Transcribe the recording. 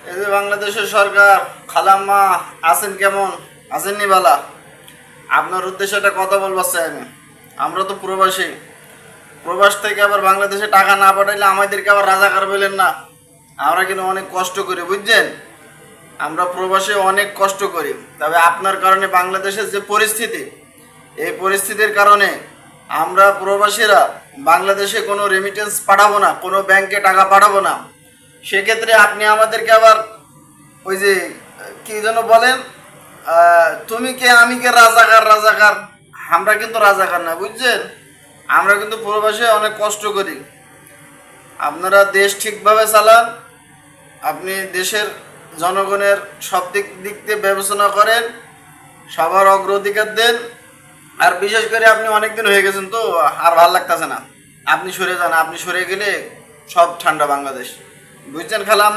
এই যে বাংলাদেশের সরকার, খালাম্মা আছেন কেমন? আছেন নি বালা? আপনার উদ্দেশ্যে একটা কথা বলবো চাই আমি। আমরা তো প্রবাসী, প্রবাস থেকে আবার বাংলাদেশে টাকা না পাঠাইলে আমাদেরকে আবার রাজাকার বললেন না। আমরা কিন্তু অনেক কষ্ট করি, বুঝছেন? আমরা প্রবাসে অনেক কষ্ট করি, তবে আপনার কারণে বাংলাদেশের যে পরিস্থিতি, এই পরিস্থিতির কারণে আমরা প্রবাসীরা বাংলাদেশে কোনো রেমিটেন্স পাঠাবো না, কোনো ব্যাংকে টাকা পাঠাবো না। সেক্ষেত্রে আপনি আমাদেরকে আবার ওই যে কি যেন বলেন, তুমি কে আমি কে, রাজাকার রাজাকার। আমরা কিন্তু রাজাকার না, বুঝছেন? আমরা কিন্তু প্রবাসে অনেক কষ্ট করি। আপনারা দেশ ঠিকভাবে চালান, আপনি দেশের জনগণের সব দিক দিয়ে বিবেচনা করেন, সবার অগ্রাধিকার দেন। আর বিশেষ করে আপনি অনেক দিন হয়ে গেছেন তো, আর ভাল লাগতেছে না। আপনি সরে যান, আপনি সরে গেলে সব ঠান্ডা বাংলাদেশ, বুঝছেন খালা?